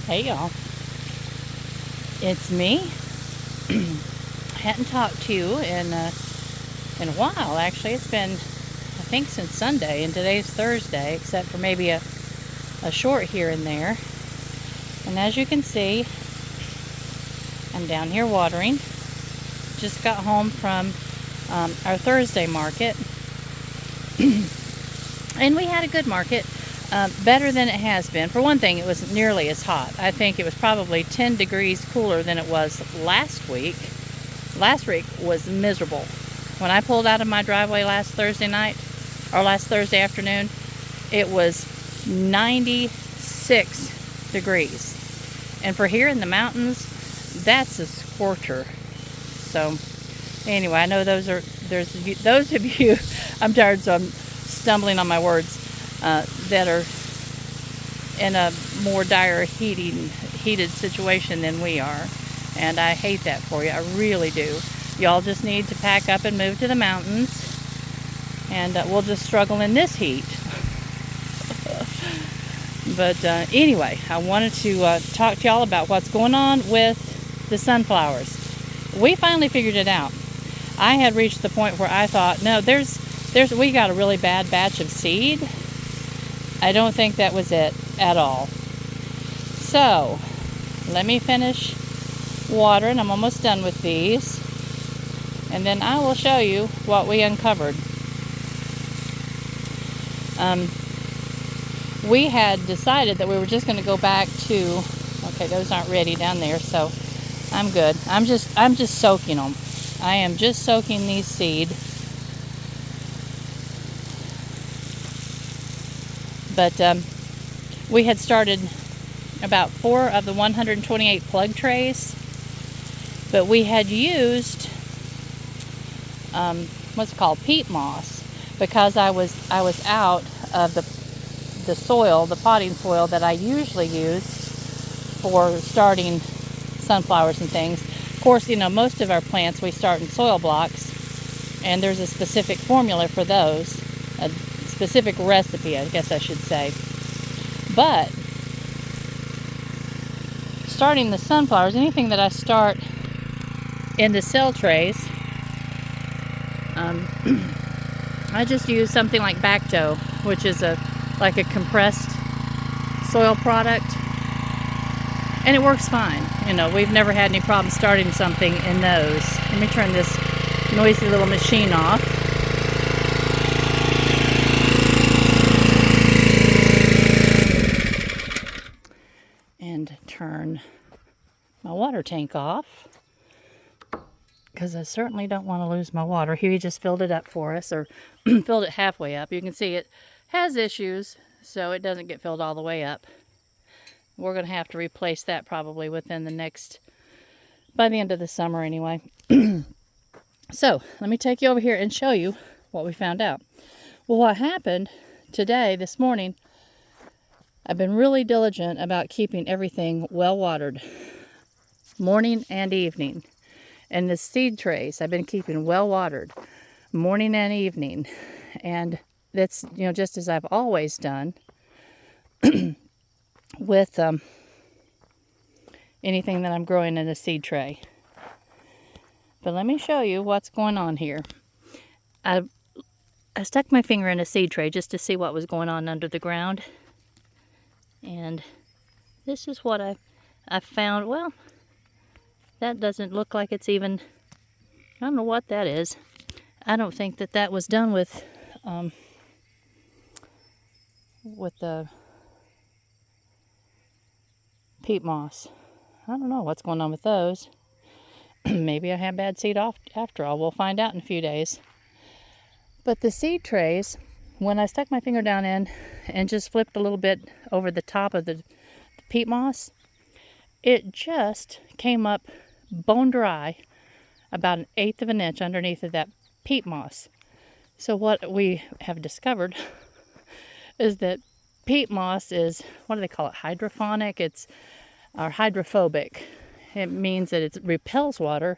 Hey y'all, it's me. Hadn't talked to you in a while. Actually, it's been, I think, since Sunday, and today's Thursday, except for maybe a short here and there. And as you can see, I'm down here watering. Just got home from our Thursday market, and we had a good market. Better than it has been. For one thing, it wasn't nearly as hot. I think it was probably 10 degrees cooler than it was last week. Last week was miserable. When I pulled out of my driveway last Thursday night, or last Thursday afternoon, it was 96 degrees. And for here in the mountains, that's a scorcher. So anyway, I know there's those of you, I'm tired so I'm stumbling on my words, that are in a more dire heated situation than we are. And I hate that for you. I really do. Y'all just need to pack up and move to the mountains, and we'll just struggle in this heat. But anyway, I wanted to talk to y'all about what's going on with the sunflowers. We finally figured it out. I had reached the point where I thought, no, we got a really bad batch of seed. I don't think that was it at all. So, let me finish watering. I'm almost done with these. And then I will show you what we uncovered. We had decided that we were just going to go back to, okay, those aren't ready down there, so I'm good. I'm just soaking them. I am just soaking these seed. But we had started about 4 of the 128 plug trays, but we had used what's called peat moss, because I was out of the soil, the potting soil that I usually use for starting sunflowers and things. Of course, you know, most of our plants we start in soil blocks, and there's a specific formula for those, a specific recipe, I guess I should say. But starting the sunflowers, anything that I start in the cell trays, I just use something like Bacto, which is like a compressed soil product, and it works fine. You know, we've never had any problem starting something in those. Let me turn this noisy little machine off. And turn my water tank off, because I certainly don't want to lose my water. He just filled it up for us, or filled it halfway up. You can see it has issues, so it doesn't get filled all the way up. We're going to have to replace that probably within by the end of the summer anyway. So let me take you over here and show you what we found out. Well, what happened today, this morning, I've been really diligent about keeping everything well watered, morning and evening. And the seed trays I've been keeping well watered, morning and evening. And that's, you know, just as I've always done with anything that I'm growing in a seed tray. But let me show you what's going on here. I stuck my finger in a seed tray just to see what was going on under the ground. And this is what I found. Well, that doesn't look like it's even, I don't know what that is. I don't think that was done with the peat moss. I don't know what's going on with those. Maybe I have bad seed after all. We'll find out in a few days. But the seed trays, when I stuck my finger down in and just flipped a little bit over the top of the peat moss, it just came up bone dry about 1/8 of an inch underneath of that peat moss. So what we have discovered is that peat moss is, what do they call it, hydroponic? It's hydrophobic. It means that it repels water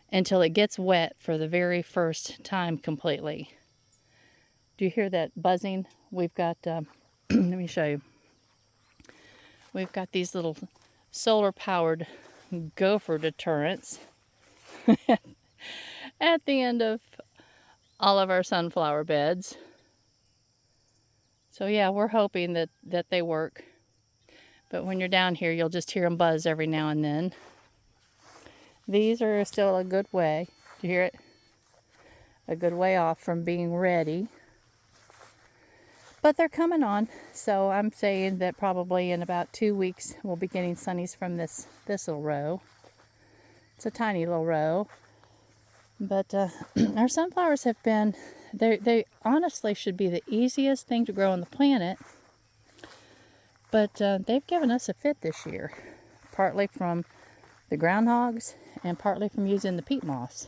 until it gets wet for the very first time completely. Do you hear that buzzing? We've got, let me show you. We've got these little solar-powered gopher deterrents at the end of all of our sunflower beds. So yeah, we're hoping that they work. But when you're down here, you'll just hear them buzz every now and then. These are still a good way, do you hear it? A good way off from being ready. But they're coming on, so I'm saying that probably in about 2 weeks we'll be getting sunnies from this little row. It's a tiny little row. But our sunflowers have been, they honestly should be the easiest thing to grow on the planet. But they've given us a fit this year, partly from the groundhogs and partly from using the peat moss.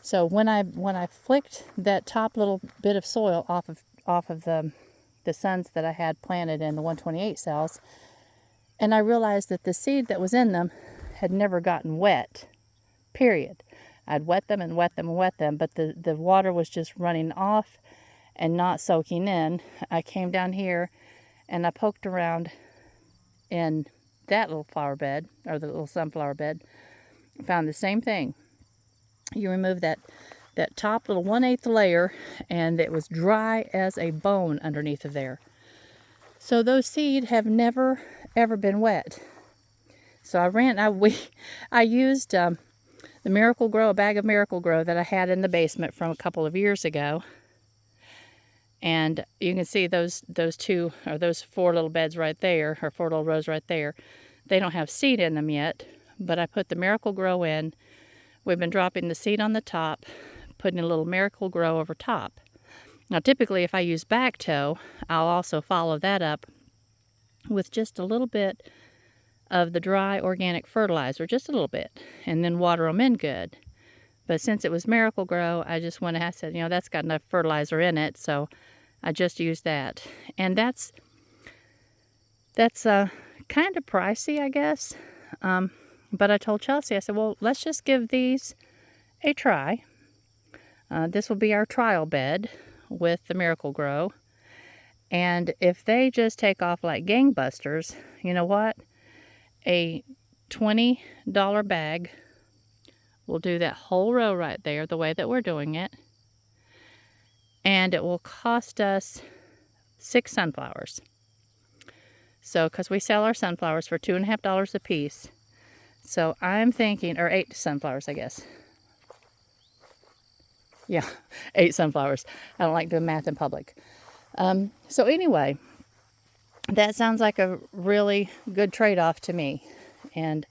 So when I flicked that top little bit of soil off of the suns that I had planted in the 128 cells, and I realized that the seed that was in them had never gotten wet, period. I'd wet them and wet them and wet them, but the water was just running off and not soaking in. I came down here and I poked around in that little flower bed, or the little sunflower bed, found the same thing. You remove that top little 1/8 layer, and it was dry as a bone underneath of there. So those seed have never ever been wet. So I used the Miracle-Gro, a bag of Miracle-Gro that I had in the basement from a couple of years ago. And you can see those 4 little beds right there, or 4 little rows right there. They don't have seed in them yet, but I put the Miracle-Gro in. We've been dropping the seed on the top, putting a little Miracle-Gro over top. Now typically if I use back toe, I'll also follow that up with just a little bit of the dry organic fertilizer, just a little bit, and then water them in good. But since it was Miracle-Gro, I just went ahead and said, that's got enough fertilizer in it, so I just used that. And that's kind of pricey, I guess. But I told Chelsea, I said, well, let's just give these a try. This will be our trial bed with the Miracle-Gro. And if they just take off like gangbusters, you know what? A $20 bag will do that whole row right there the way that we're doing it. And it will cost us 6 sunflowers. So, because we sell our sunflowers for $2.50 a piece. So I'm thinking, or 8 sunflowers, I guess. Yeah, 8 sunflowers. I don't like doing math in public. So anyway, that sounds like a really good trade-off to me. And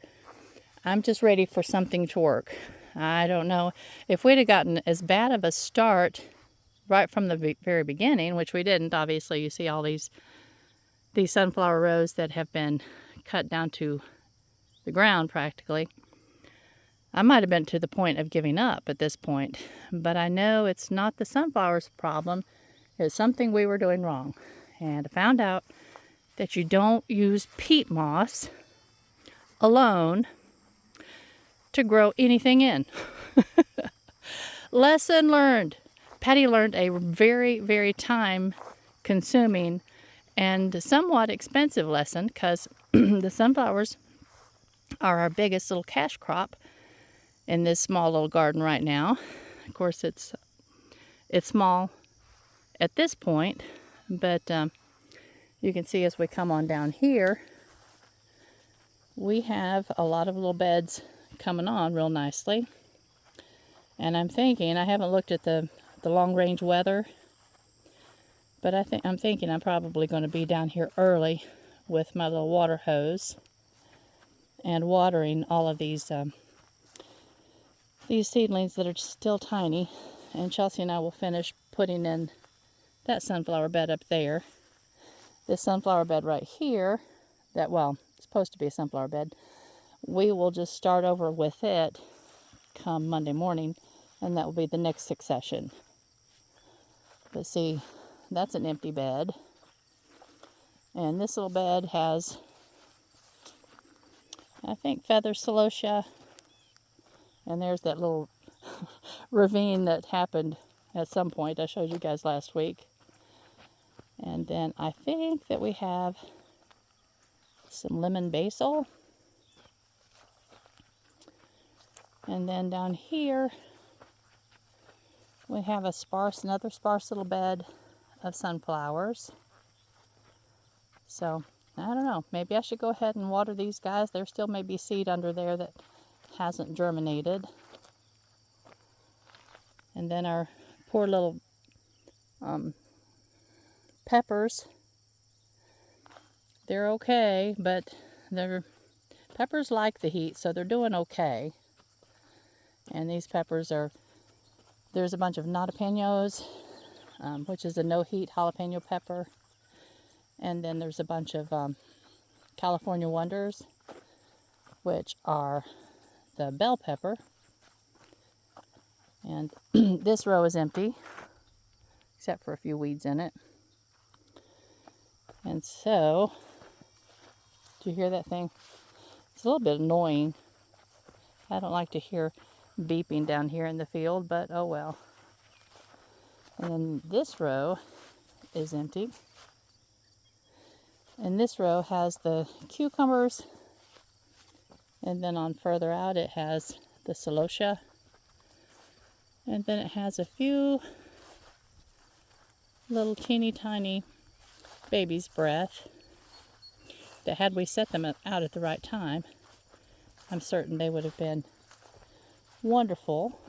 I'm just ready for something to work. I don't know if we'd have gotten as bad of a start right from the very beginning, which we didn't. Obviously, you see all these sunflower rows that have been cut down to the ground practically. I might have been to the point of giving up at this point, but I know it's not the sunflowers' problem. It's something we were doing wrong. And I found out that you don't use peat moss alone to grow anything in. Lesson learned. Patty learned a very, very time-consuming and somewhat expensive lesson, because the sunflowers are our biggest little cash crop in this small little garden right now. Of course, it's small at this point, but you can see as we come on down here, we have a lot of little beds coming on real nicely. And I'm thinking, I haven't looked at the long-range weather, but I'm thinking I'm probably going to be down here early with my little water hose and watering all of these seedlings that are still tiny. And Chelsea and I will finish putting in that sunflower bed up there. This sunflower bed right here, it's supposed to be a sunflower bed, we will just start over with it come Monday morning, and that will be the next succession. But see, that's an empty bed. And this little bed has, I think, feather celosia. And there's that little ravine that happened at some point I showed you guys last week. And then I think that we have some lemon basil. And then down here, we have another sparse little bed of sunflowers. So, I don't know. Maybe I should go ahead and water these guys. There still may be seed under there that hasn't germinated. And then our poor little peppers. They're okay, but peppers like the heat, so they're doing okay. And these peppers there's a bunch of jalapenos, which is a no-heat jalapeno pepper. And then there's a bunch of California Wonders, which are the bell pepper. And this row is empty, except for a few weeds in it. And so, do you hear that thing? It's a little bit annoying. I don't like to hear beeping down here in the field, but oh well. And then this row is empty. And this row has the cucumbers. And then on further out it has the celosia. And then it has a few little teeny tiny baby's breath that, had we set them out at the right time, I'm certain they would have been wonderful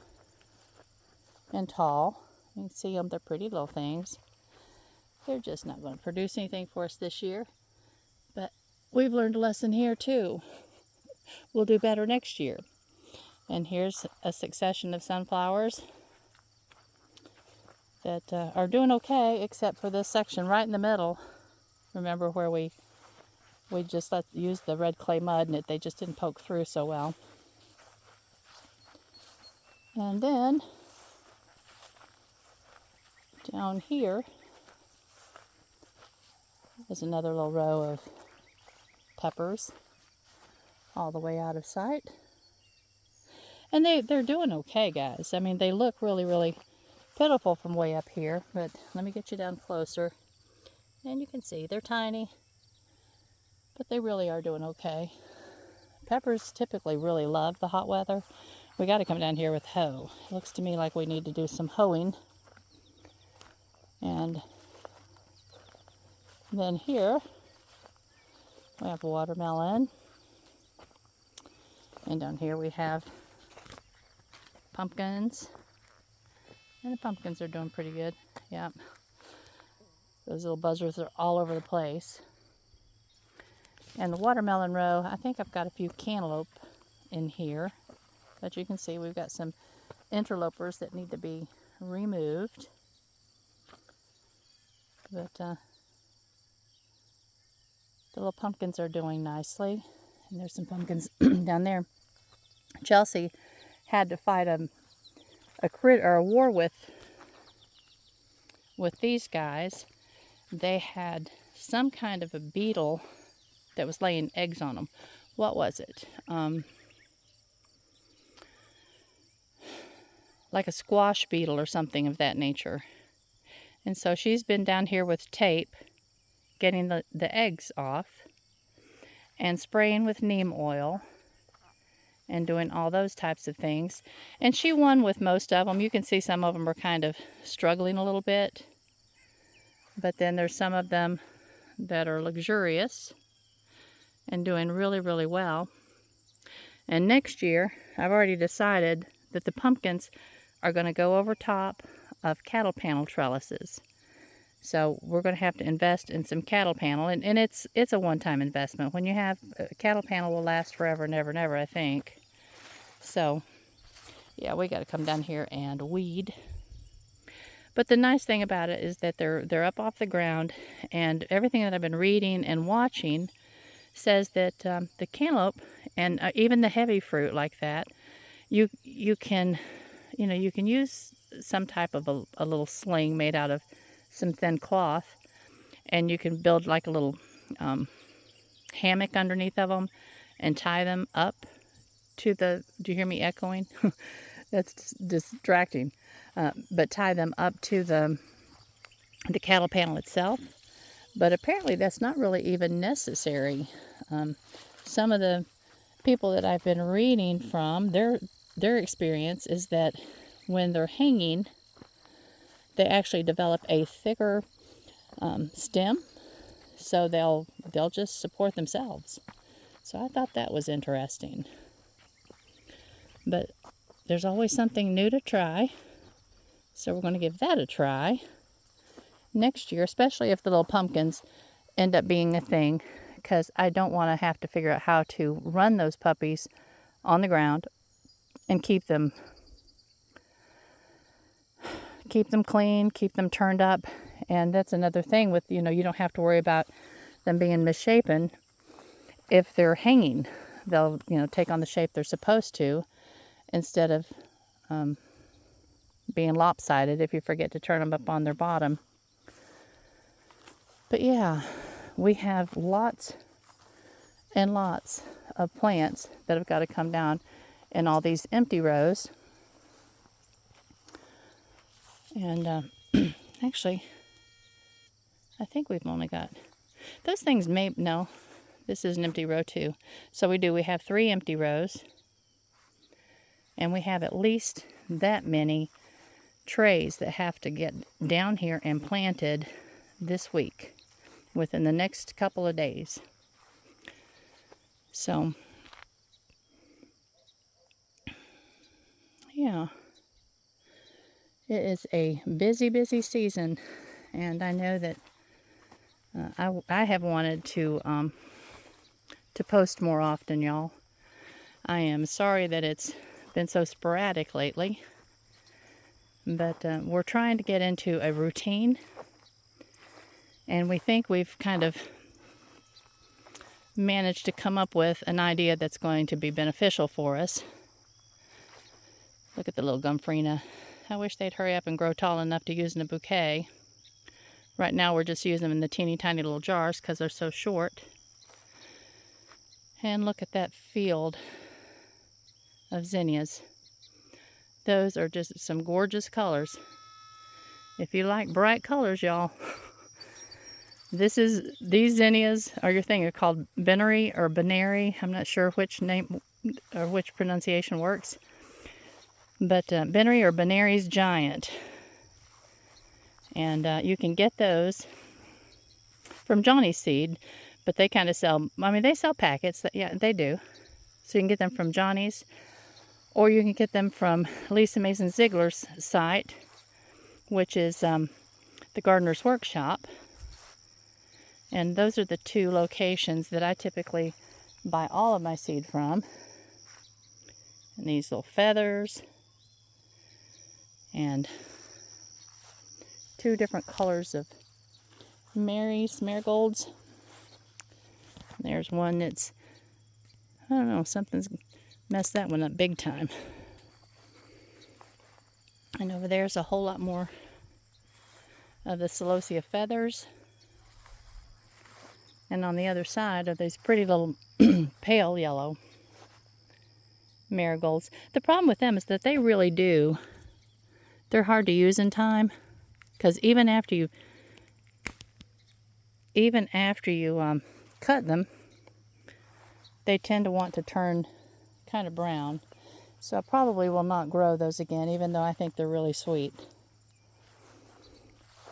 and tall. You can see them, they're pretty little things. They're just not going to produce anything for us this year. But we've learned a lesson here too. We'll do better next year. And here's a succession of sunflowers that are doing okay, except for this section right in the middle. Remember where we just used the red clay mud and they just didn't poke through so well. And then down here is another little row of peppers all the way out of sight. And they're doing okay, guys. I mean, they look really, really pitiful from way up here, but let me get you down closer. And you can see they're tiny, but they really are doing okay. Peppers typically really love the hot weather. We got to come down here with hoe. It looks to me like we need to do some hoeing. And then here we have a watermelon. And down here we have pumpkins. And the pumpkins are doing pretty good. Yep. Those little buzzers are all over the place. And the watermelon row, I think I've got a few cantaloupe in here. But you can see we've got some interlopers that need to be removed. But the little pumpkins are doing nicely. And there's some pumpkins down there. Chelsea had to fight a war with these guys. They had some kind of a beetle that was laying eggs on them. What was it? Like a squash beetle or something of that nature. And so she's been down here with tape getting the eggs off and spraying with neem oil and doing all those types of things. And she won with most of them. You can see some of them are kind of struggling a little bit. But then there's some of them that are luxurious and doing really, really well. And next year, I've already decided that the pumpkins are going to go over top of cattle panel trellises. So we're going to have to invest in some cattle panel, and it's a one-time investment. When you have a cattle panel, will last forever and ever and ever, I think. So yeah, we got to come down here and weed. But the nice thing about it is that they're up off the ground, and everything that I've been reading and watching says that the cantaloupe and even the heavy fruit like that, you can use some type of a little sling made out of some thin cloth, and you can build like a little hammock underneath of them and tie them up to the, do you hear me echoing? That's distracting. But tie them up to the cattle panel itself. But apparently that's not really even necessary. Some of the people that I've been reading from, their experience is that when they're hanging, they actually develop a thicker stem, so they'll just support themselves. So I thought that was interesting. But there's always something new to try, so we're going to give that a try next year, especially if the little pumpkins end up being a thing, because I don't want to have to figure out how to run those puppies on the ground and keep them clean, keep them turned up. And that's another thing with, you don't have to worry about them being misshapen. If they're hanging, they'll, take on the shape they're supposed to, instead of being lopsided if you forget to turn them up on their bottom. But yeah, we have lots and lots of plants that have got to come down in all these empty rows. And actually, I think we've only got those things. No, this is an empty row too. So we have 3 empty rows, and we have at least that many trays that have to get down here and planted this week, within the next couple of days. So yeah, it is a busy season, and I know that I have wanted to post more often, y'all. I am sorry that it's been so sporadic lately, but we're trying to get into a routine, and we think we've kind of managed to come up with an idea that's going to be beneficial for us. Look at the little Gomphrena. I wish they'd hurry up and grow tall enough to use in a bouquet. Right now we're just using them in the teeny tiny little jars because they're so short. And look at that field of zinnias. Those are just some gorgeous colors. If you like bright colors, y'all, these zinnias are your thing. They're called Benary or Benary. I'm not sure which name or which pronunciation works. But Benary or Benary's Giant. And you can get those from Johnny's Seed, but they kind of sell, they sell packets. Yeah, they do. So you can get them from Johnny's, or you can get them from Lisa Mason Ziegler's site, which is the Gardener's Workshop. And those are the 2 locations that I typically buy all of my seed from. And these little feathers, and 2 different colors of marigolds. There's one that's, I don't know, something's messed that one up big time. And over there's a whole lot more of the celosia feathers. And on the other side are these pretty little pale yellow marigolds. The problem with them is that they're hard to use in time, because even after you cut them, they tend to want to turn kind of brown. So I probably will not grow those again, even though I think they're really sweet.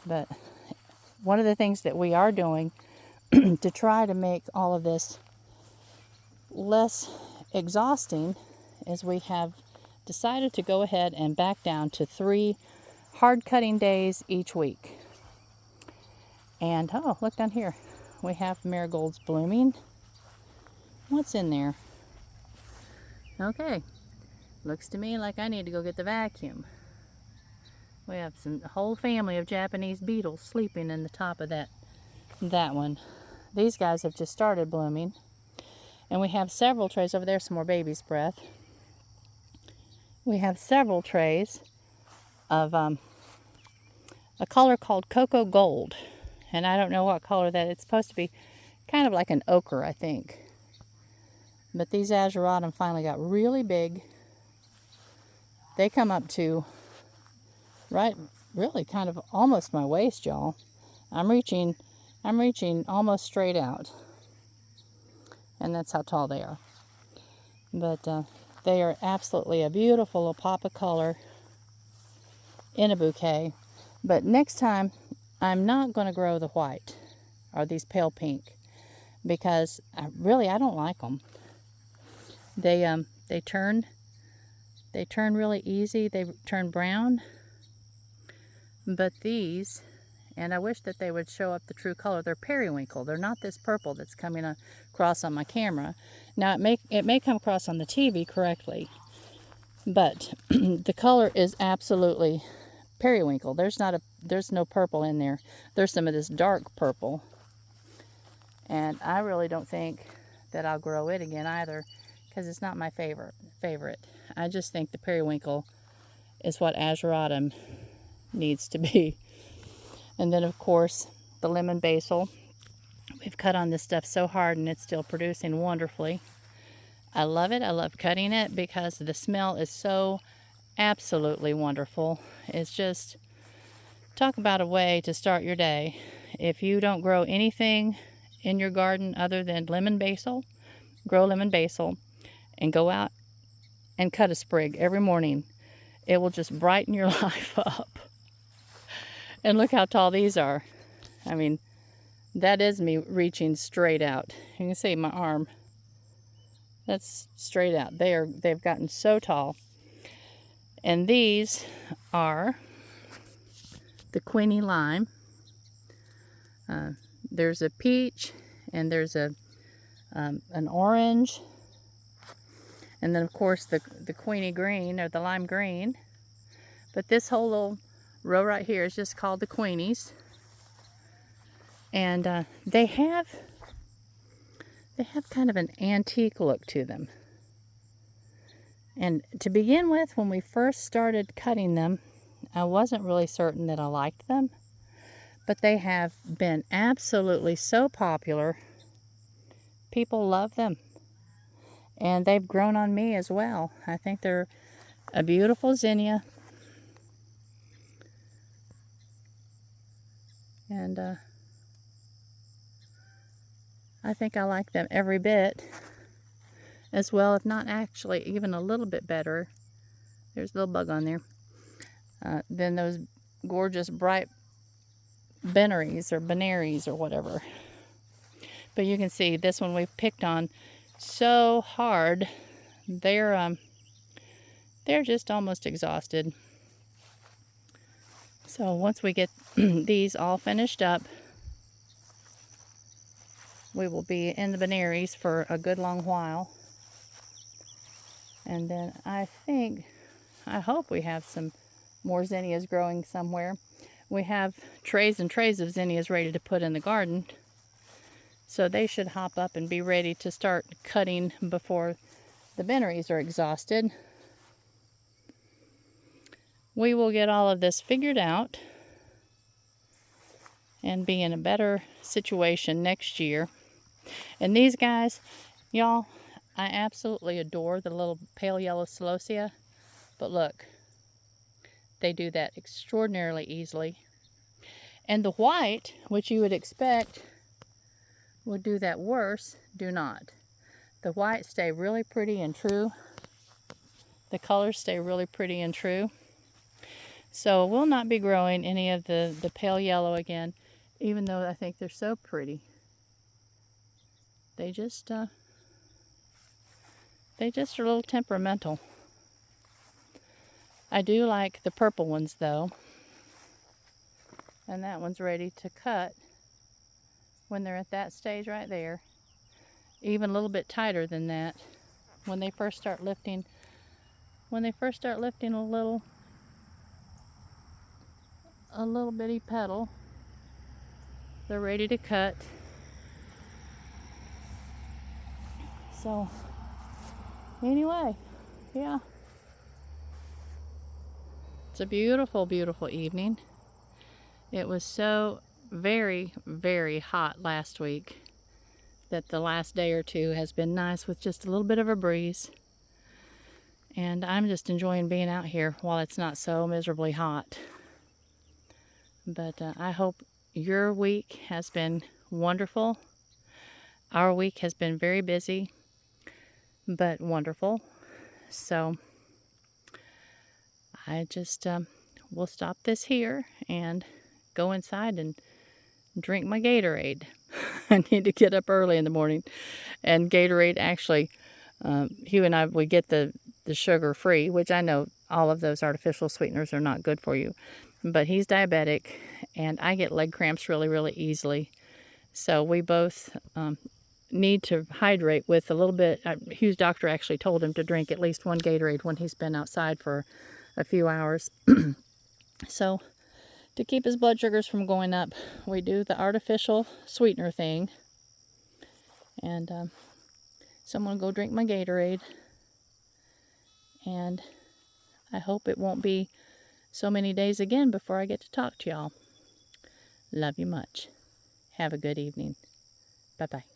But one of the things that we are doing to try to make all of this less exhausting is we have decided to go ahead and back down to 3 hard cutting days each week. And oh, look down here. We have marigolds blooming. What's in there? Okay. Looks to me like I need to go get the vacuum. We have a whole family of Japanese beetles sleeping in the top of that one. These guys have just started blooming. And we have several trays over there, some more baby's breath. We have several trays of a color called Cocoa Gold. And I don't know what color that is. It's supposed to be kind of like an ochre, I think. But these azuratum finally got really big. They come up to really kind of almost my waist, y'all. I'm reaching almost straight out. and that's how tall they are. But they are absolutely a beautiful little pop of color in a bouquet. But next time, I'm not going to grow the white or these pale pink because I don't like them. They turn really easy. They turn brown. But these, and I wish that they would show up the true color. They're periwinkle. They're not this purple that's coming across on my camera. Now it may come across on the TV correctly, but the color is absolutely periwinkle. There's no purple in there. There's some of this dark purple, and I really don't think that I'll grow it again either, because it's not my favorite. I just think the periwinkle is what ageratum needs to be. And then of course the lemon basil. We've cut on this stuff so hard and it's still producing wonderfully. I love it. I love cutting it because the smell is so absolutely wonderful. It's just, talk about a way to start your day. If you don't grow anything in your garden other than lemon basil, grow lemon basil and go out and cut a sprig every morning. It will just brighten your life up. And look how tall these are. I mean, that is me reaching straight out. You can see my arm. That's straight out. They've gotten so tall. And these are the Queenie lime. There's a peach, and there's an orange, and then of course the Queenie green, or the lime green. But this whole little row right here is just called the Queenies, and they have kind of an antique look to them. And to begin with, when we first started cutting them, I wasn't really certain that I liked them, but they have been absolutely so popular. People love them, and they've grown on me as well. I think they're a beautiful zinnia, and I think I like them every bit as well, if not actually even a little bit better. There's a little bug on there. Than those gorgeous bright benaries or whatever. But you can see this one we've picked on so hard. They're just almost exhausted. So once we get these all finished up, we will be in the benaries for a good long while. And then I hope we have some more zinnias growing somewhere. We have trays and trays of zinnias ready to put in the garden, so they should hop up and be ready to start cutting before the benaries are exhausted. We will get all of this figured out and be in a better situation next year. And these guys, y'all, I absolutely adore the little pale yellow celosia, but look, they do that extraordinarily easily. And the white, which you would expect would do that worse, do not. The white stay really pretty and true. The colors stay really pretty and true. So we'll not be growing any of the pale yellow again, even though I think they're so pretty. They just are a little temperamental. I do like the purple ones though. And that one's ready to cut when they're at that stage right there. Even a little bit tighter than that. When they first start lifting a little bitty petal, they're ready to cut. So anyway, yeah. It's a beautiful, beautiful evening. It was so very, very hot last week that the last day or two has been nice with just a little bit of a breeze. And I'm just enjoying being out here while it's not so miserably hot. But I hope your week has been wonderful. Our week has been very busy, but wonderful. So I just will stop this here and go inside and drink my Gatorade. I need to get up early in the morning. And Gatorade actually, Hugh and I, we get the sugar free, which I know all of those artificial sweeteners are not good for you. But he's diabetic, and I get leg cramps really, really easily. So we both need to hydrate with a little bit. Hugh's doctor actually told him to drink at least one Gatorade when he's been outside for a few hours. So to keep his blood sugars from going up, we do the artificial sweetener thing. And so I'm going to go drink my Gatorade. And I hope it won't be so many days again before I get to talk to y'all. Love you much. Have a good evening. Bye-bye.